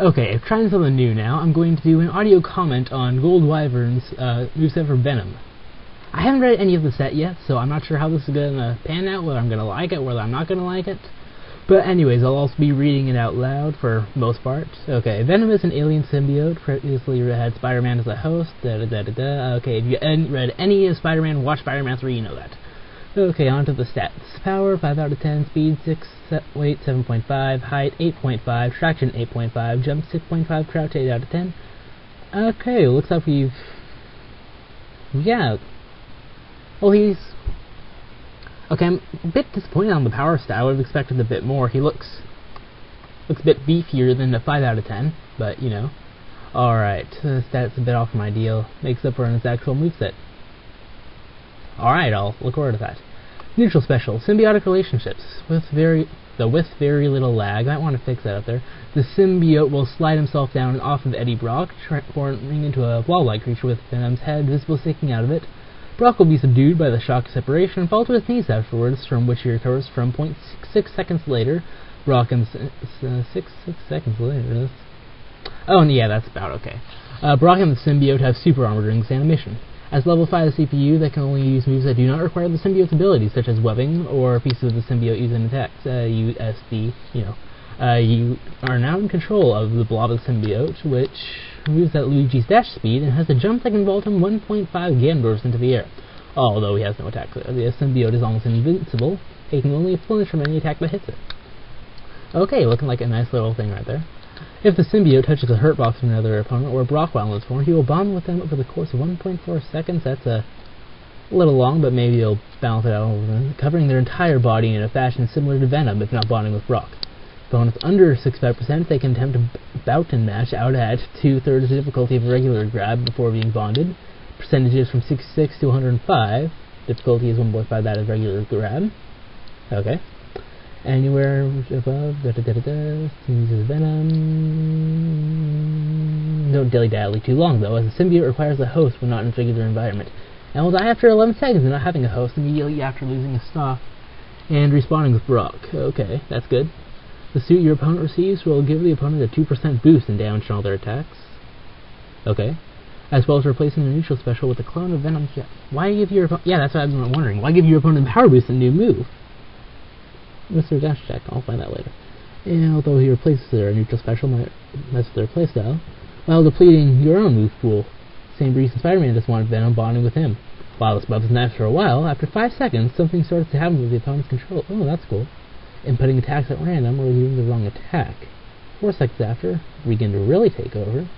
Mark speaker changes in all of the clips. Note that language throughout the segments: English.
Speaker 1: Okay, trying something new now. I'm going to do an audio comment on Gold Wyvern's moveset for Venom. I haven't read any of the set yet, so I'm not sure how this is going to pan out, whether I'm going to like it, whether I'm not going to like it. But anyways, I'll also be reading it out loud for most part. Okay, Venom is an alien symbiote. Previously had Spider-Man as a host. Okay, if you read any of Spider-Man, watch Spider-Man 3, you know that. Okay, on to the stats. Power, 5 out of 10. Speed, 6. Weight, 7.5. Height, 8.5. Traction, 8.5. Jump, 6.5. Crouch, 8 out of 10. Okay, looks like we've... Yeah. Well, he's... Okay, I'm a bit disappointed on the power stat. I would have expected a bit more. He looks a bit beefier than a 5 out of 10, but, you know. Alright, the stat's a bit off my deal. Makes up for his actual moveset. Alright, I'll look forward to that. Neutral special, symbiotic relationships. With very little lag. I want to fix that up there. The symbiote will slide himself down and off of Eddie Brock, transforming into a wall-like creature with Venom's head visible sticking out of it. Brock will be subdued by the shock of separation and fall to his knees afterwards, from which he recovers from 0.6 seconds later. Brock and 6 seconds later. Oh, yeah, that's about okay. Brock and the symbiote have super armor during this animation. As level 5 CPU, they can only use moves that do not require the symbiote's abilities, such as webbing or pieces of the symbiote using attacks. USD, you know. You are now in control of the blob of the symbiote, which moves at Luigi's dash speed and has a jump that can vault him 1.5 Ganondorfs into the air. Although he has no attack. The symbiote is almost invincible, taking only a flinch from any attack that hits it. Okay, looking like a nice little thing right there. If the symbiote touches a hurt box of another opponent or Brock while in its form, he will bond with them over the course of 1.4 seconds. That's a little long, but maybe he'll balance it out over them, covering their entire body in a fashion similar to Venom, if not bonding with Brock. Opponents under 65%, they can attempt to bout and match out at 2/3 the difficulty of a regular grab before being bonded. Percentages from 66 to 105. Difficulty is 1.5 that of regular grab. Okay. Anywhere above, uses Venom. Don't dilly-dally too long, though, as the symbiote requires a host when not in a regular environment. And will die after 11 seconds of not having a host immediately after losing a stock and respawning with Brock. Okay, that's good. The suit your opponent receives will give the opponent a 2% boost in damage on all their attacks. Okay. As well as replacing the neutral special with a clone of Venom's... Why give your opponent... Yeah, that's what I've been wondering. Why give your opponent a power boost and a new move? Mr. Dash check, I'll find that later. And although he replaces their neutral special, might mess with their playstyle, while depleting your own move pool. Same reason Spider-Man just wanted Venom bonding with him. While this buff is nice for a while, after 5 seconds, something starts to happen with the opponent's control. Oh, that's cool. Inputting attacks at random or using the wrong attack. 4 seconds after, begin to really take over.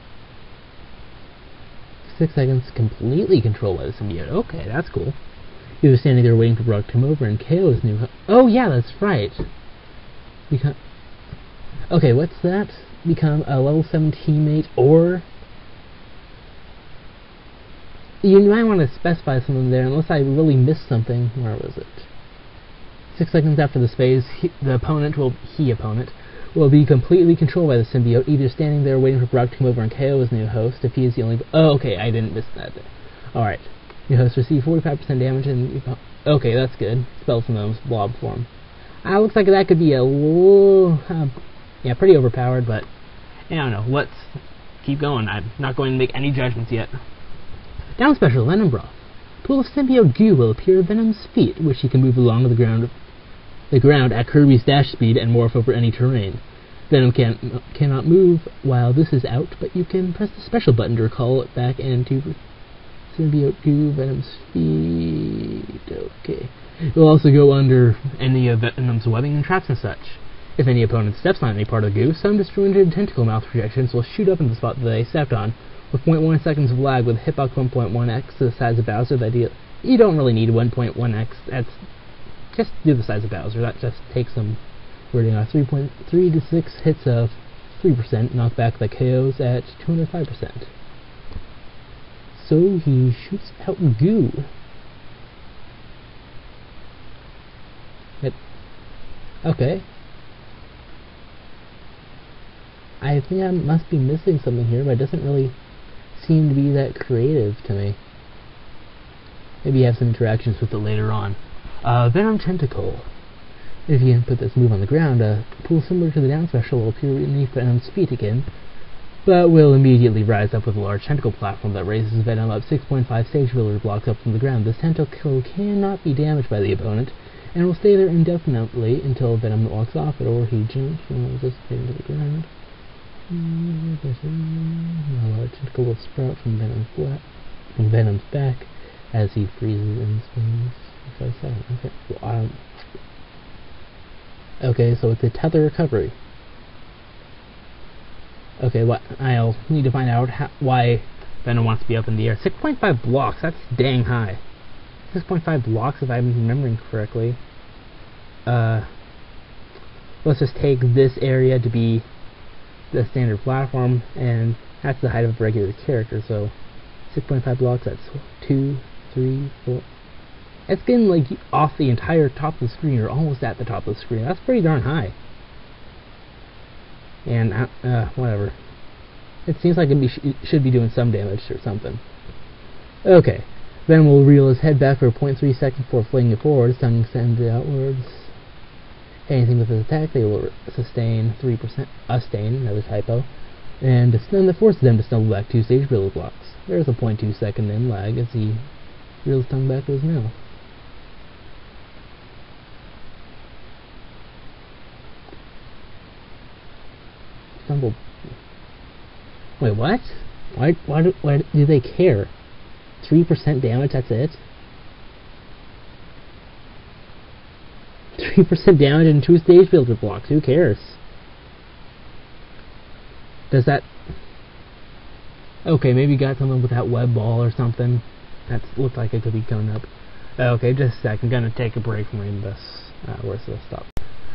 Speaker 1: 6 seconds, completely controlled by the symbiote. Okay, that's cool. He was standing there waiting for Brock to come over and KO his new... Oh, yeah, that's right. Okay, what's that? Become a level 7 teammate, or... You might want to specify something there, unless I really missed something. Where was it? 6 seconds after this phase, the opponent will be completely controlled by the symbiote, either standing there waiting for Brock to come over and KO his new host, if he is the only... Oh, okay, I didn't miss that. Alright. Your host receive 45% damage and... Okay, that's good. Spells from those blob form. Looks like that could be a little... yeah, pretty overpowered, but... I don't know. Let's keep going. I'm not going to make any judgments yet. Down special, Venom Broth. Pool of symbiote goo will appear at Venom's feet, which he can move along the ground at Kirby's dash speed and morph over any terrain. Venom cannot move while this is out, but you can press the special button to recall it back into... Symbiote goo, Venom's feet. Okay. It will also go under any of Venom's webbing and traps and such. If any opponent steps on any part of the goo, some disjointed tentacle mouth projections will shoot up in the spot that they stepped on, with 0.1 seconds of lag with hitbox 1.1x to the size of Bowser. You don't really need 1.1x. That's just do the size of Bowser. That just takes some wording off. 3.3 to 6 hits of 3%, knock back the KOs at 205%. So he shoots out goo. Okay. I think I must be missing something here, but it doesn't really seem to be that creative to me. Maybe you have some interactions with it later on. Venom Tentacle. If you put this move on the ground, a pool similar to the down special will appear beneath Venom's feet again, but will immediately rise up with a large tentacle platform that raises Venom up 6.5 stage builder blocks up from the ground. This tentacle cannot be damaged by the opponent, and will stay there indefinitely until Venom walks off it, or he jumps from just into the ground. A large tentacle will sprout from Venom's back as he freezes and swings. Okay. Well, okay, so it's a tether recovery. Okay, what I'll need to find out why Venom wants to be up in the air. 6.5 blocks, that's dang high. 6.5 blocks, if I'm remembering correctly. Let's just take this area to be the standard platform, and that's the height of a regular character, so 6.5 blocks, that's 2, 3, 4. It's getting like off the entire top of the screen, or almost at the top of the screen. That's pretty darn high. And whatever. It seems like it should be doing some damage or something. Okay. Venom will reel his head back for 0.3 seconds before flinging it forward. His tongue extends outwards. Anything with his attack, they will sustain 3% stain, another typo. And a stun that forces them to stumble back 2 stage builder blocks. There's a 0.2 second in lag as he reels his tongue back to his mouth. Stumble. Wait, what? Why do they care? 3% damage, that's it? 3% damage in 2 stage builder blocks, who cares? Does that... Okay, maybe got something with that web ball or something. That looked like it could be coming up. Okay, just a sec, I'm gonna take a break from reading this. Where's this stuff?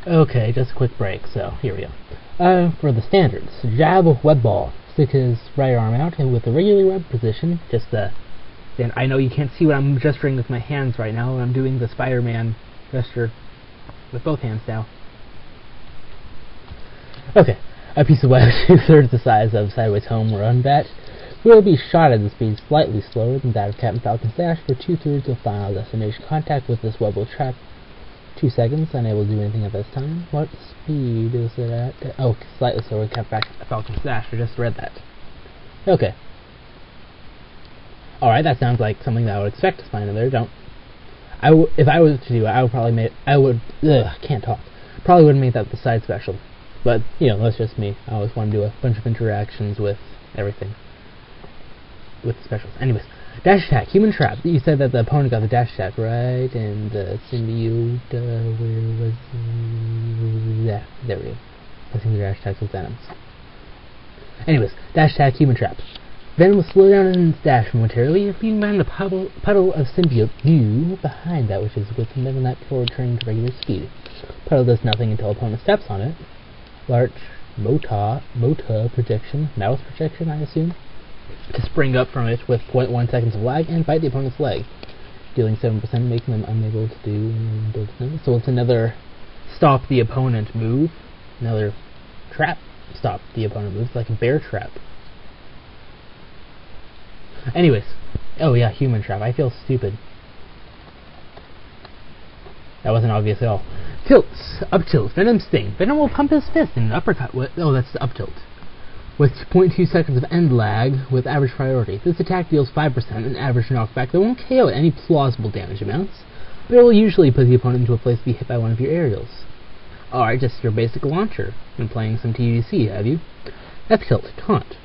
Speaker 1: Okay, just a quick break, so here we go. For the standards, jab of web ball. Stick his right arm out, and with the regular web position, and I know you can't see what I'm gesturing with my hands right now. I'm doing the Spider-Man gesture with both hands now. Okay, a piece of web 2/3 the size of Sideways Home Run bat will be shot at a speed slightly slower than that of Captain Falcon's dash for 2/3 of final destination. Contact with this web will trap 2 seconds, unable to do anything at this time. What speed is it at? Oh, slightly slower than Captain Falcon's dash. I just read that. Okay. Alright, that sounds like something that I would expect to find in there. If I was to do it, I would probably can't talk. Probably wouldn't make that the side special. But, you know, that's just me. I always want to do a bunch of interactions with everything. With specials. Anyways, dash attack, human trap. You said that the opponent got the dash attack, right? And symbiote, where was that? There we go. I think the dash attack with Venom's. Anyways, dash attack, human trap. Venom will slow down in its dash momentarily, leaving behind a puddle of symbiote goo behind that which is with him and that before returning to regular speed. Puddle does nothing until opponent steps on it. Large mota projection, mouse projection, I assume, to spring up from it with 0.1 seconds of lag and bite the opponent's leg, dealing 7%, making them unable to do. So it's another stop the opponent move, another trap stop the opponent move, like a bear trap. Anyways, oh yeah, human trap. I feel stupid. That wasn't obvious at all. Tilts, up tilt, Venom sting. Venom will pump his fist in an uppercut with, that's the up tilt, with 0.2 seconds of end lag with average priority. This attack deals 5% an average knockback that won't KO at any plausible damage amounts, but it will usually put the opponent into a place to be hit by one of your aerials. Alright, just your basic launcher. Been playing some TDC, have you? F tilt, taunt.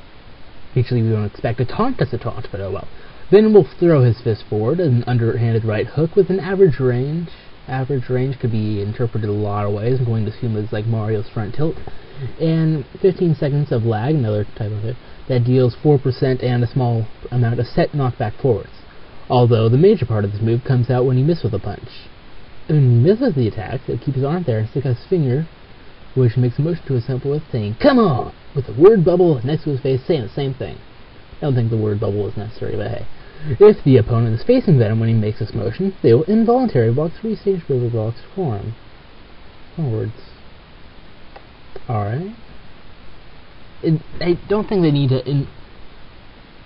Speaker 1: Usually we don't expect a taunt as a taunt, but oh well. Venom will throw his fist forward, an underhanded right hook with an average range. Average range could be interpreted a lot of ways. I'm going to assume it's like Mario's front tilt. And 15 seconds of lag, another type of hit, that deals 4% and a small amount of set knockback forwards. Although the major part of this move comes out when you miss with a punch. When he misses the attack, he'll keep his arm there and stick out his finger, which makes a motion to assemble with saying, "Come on!" with the word bubble next to his face saying the same thing. I don't think the word bubble is necessary, but hey. If the opponent is facing Venom when he makes this motion, they will involuntarily block 3 stage builder blocks for him. Forwards. Alright. I don't think they need to...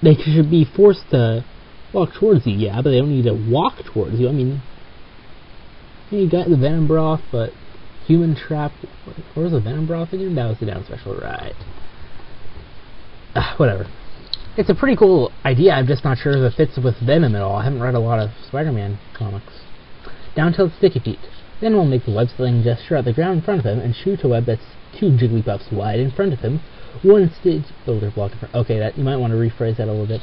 Speaker 1: they should be forced to walk towards you, yeah, but they don't need to walk towards you. I mean, you got the Venom broth, but human trap... Where was the Venom broth again? That was the down special, right. Whatever. It's a pretty cool idea, I'm just not sure if it fits with Venom at all. I haven't read a lot of Spider-Man comics. Down till Sticky Feet. Then we'll make the web-slinging gesture at the ground in front of him and shoot a web that's 2 Jigglypuffs wide in front of him, 1 stage builder block in front. Okay, that you might want to rephrase that a little bit.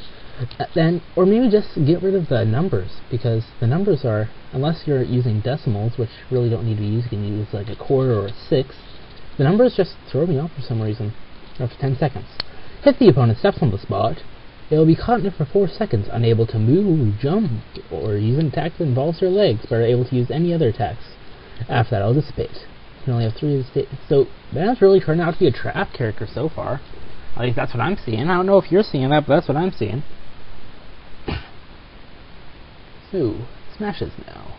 Speaker 1: Then, or maybe just get rid of the numbers, because the numbers are, unless you're using decimals, which really don't need to be used, you can use like a quarter or a sixth. The numbers just throw me off for some reason. After 10 seconds. If the opponent steps on the spot, they will be caught in it for 4 seconds, unable to move, jump, or use an attack that involves their legs, but are able to use any other attacks. After that, it'll dissipate. You can only have 3 of the states. So, Venom's really turned out to be a trap character so far. At least that's what I'm seeing. I don't know if you're seeing that, but that's what I'm seeing. So, smashes now.